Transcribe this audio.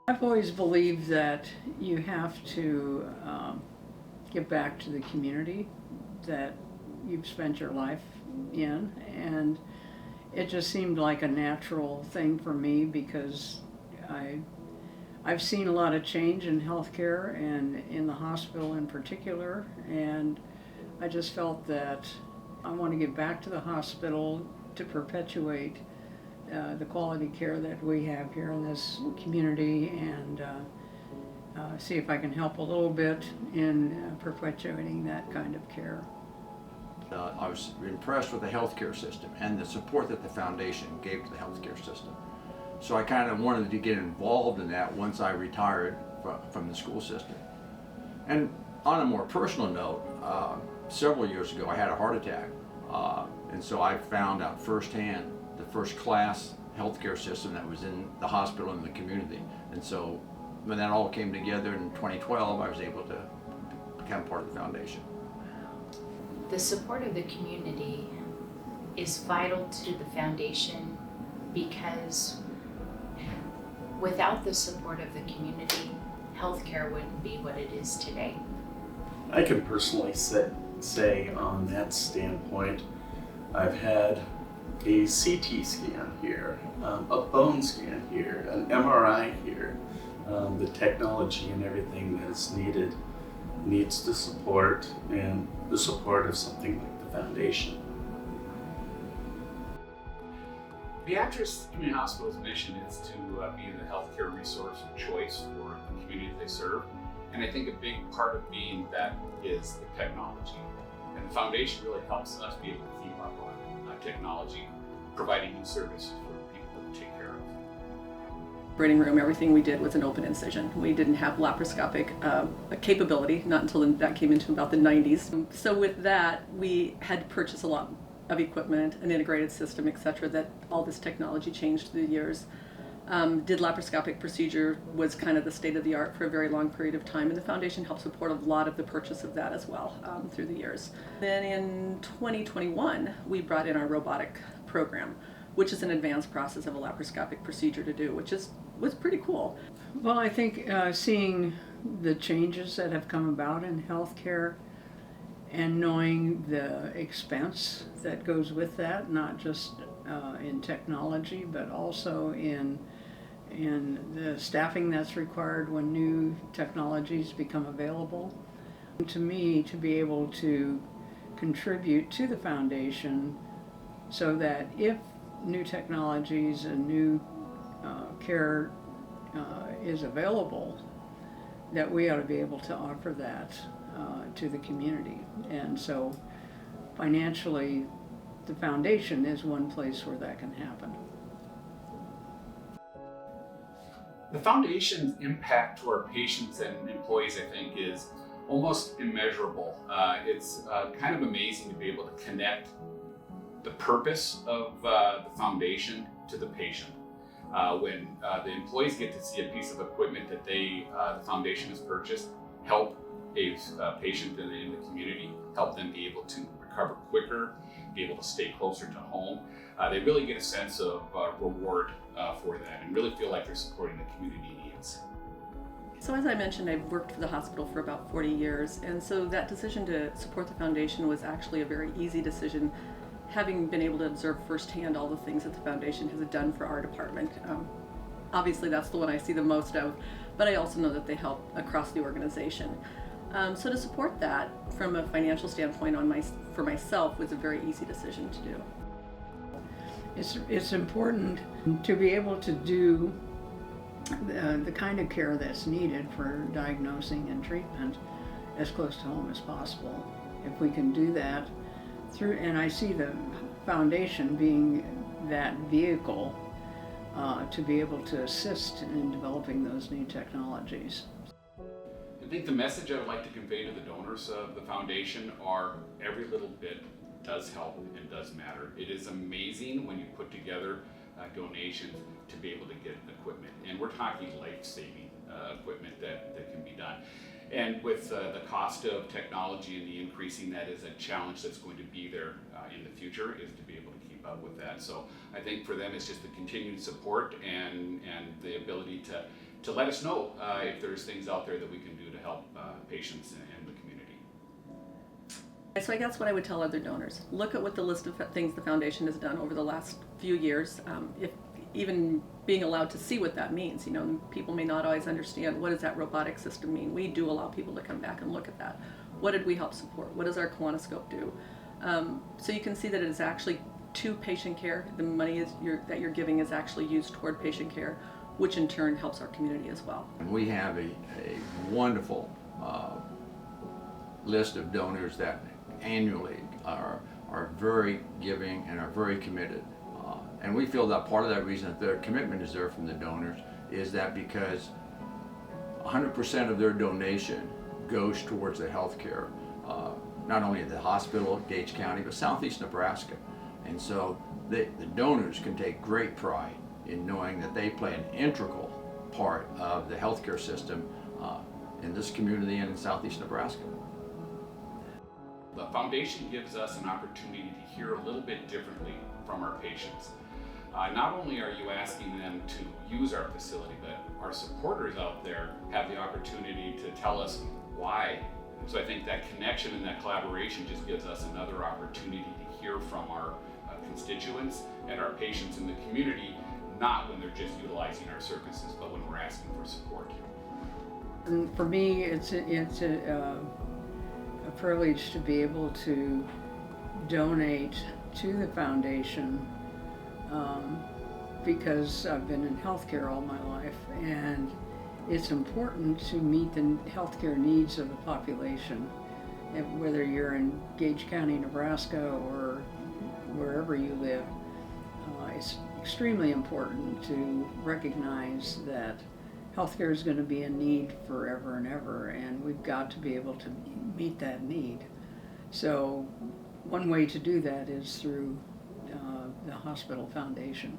I've always believed that you have to give back to the community that you've spent your life in, and it just seemed like a natural thing for me because I've seen a lot of change in healthcare and in the hospital in particular, and I just felt that I want to give back to the hospital to perpetuate the quality care that we have here in this community, and see if I can help a little bit in perpetuating that kind of care. I was impressed with the healthcare system and the support that the foundation gave to the healthcare system. So I kind of wanted to get involved in that once I retired from the school system. And on a more personal note, several years ago I had a heart attack, and so I found out firsthand the first class healthcare system that was in the hospital and the community. And so when that all came together in 2012, I was able to become part of the foundation. The support of the community is vital to the foundation because without the support of the community, healthcare wouldn't be what it is today. I can personally say on that standpoint, I've had a CT scan here, a bone scan here, an MRI here. The technology and everything that is needed needs the support and the support of something like the foundation. Beatrice Community Hospital's mission is to be the healthcare resource of choice for the community they serve. And I think a big part of being that is the technology. And the foundation really helps us be able to keep up on technology, providing new services for people to take care of. Operating room, everything we did was an open incision. We didn't have laparoscopic capability, not until that came into about the 90s. So with that, we had to purchase a lot of equipment, an integrated system, etc. That all this technology changed through the years. Did laparoscopic procedure was kind of the state of the art for a very long period of time, and the foundation helped support a lot of the purchase of that as well through the years. Then in 2021, we brought in our robotic program, which is an advanced process of a laparoscopic procedure to do, which was pretty cool. Well, I think seeing the changes that have come about in healthcare and knowing the expense that goes with that, not just in technology, but also in the staffing that's required when new technologies become available. To me, to be able to contribute to the foundation so that if new technologies and new care is available, that we ought to be able to offer that to the community. And so financially, the foundation is one place where that can happen. The foundation's impact to our patients and employees, I think, is almost immeasurable. It's kind of amazing to be able to connect the purpose of the foundation to the patient. When the employees get to see a piece of equipment that the foundation has purchased, help a patient in the community, help them be able to recover quicker, be able to stay closer to home. They really get a sense of reward for that and really feel like they're supporting the community needs. So as I mentioned, I've worked for the hospital for about 40 years, and so that decision to support the foundation was actually a very easy decision, having been able to observe firsthand all the things that the foundation has done for our department. Obviously that's the one I see the most of, but I also know that they help across the organization. So to support that from a financial standpoint for myself was a very easy decision to do. It's important to be able to do the kind of care that's needed for diagnosing and treatment as close to home as possible. If we can do that and I see the foundation being that vehicle to be able to assist in developing those new technologies. I think the message I would like to convey to the donors of the foundation are every little bit does help and does matter. It is amazing when you put together donations to be able to get equipment, and we're talking life-saving equipment that can be done. And with the cost of technology and the increasing, that is a challenge that's going to be there in the future, is to be able to keep up with that. So I think for them it's just the continued support and the ability to let us know if there's things out there that we can do to help patients and the community. So I guess what I would tell other donors, look at what the list of things the foundation has done over the last few years. If even being allowed to see what that means, you know, people may not always understand, what does that robotic system mean? We do allow people to come back and look at that. What did we help support? What does our Kiwaniscope do? So you can see that it is actually to patient care. The money that you're giving is actually used toward patient care, which in turn helps our community as well. And we have a wonderful list of donors that annually are very giving and are very committed. And we feel that part of that reason that their commitment is there from the donors is that because 100% of their donation goes towards the health care, not only at the hospital, Gage County, but Southeast Nebraska. And so the donors can take great pride in knowing that they play an integral part of the healthcare system in this community and in Southeast Nebraska. The foundation gives us an opportunity to hear a little bit differently from our patients. Not only are you asking them to use our facility, but our supporters out there have the opportunity to tell us why. So I think that connection and that collaboration just gives us another opportunity to hear from our constituents and our patients in the community, not when they're just utilizing our services, but when we're asking for support. And for me, it's a privilege to be able to donate to the foundation because I've been in healthcare all my life, and it's important to meet the healthcare needs of the population, and whether you're in Gage County, Nebraska, or wherever you live. It's extremely important to recognize that healthcare is going to be a need forever and ever, and we've got to be able to meet that need. So one way to do that is through the hospital foundation.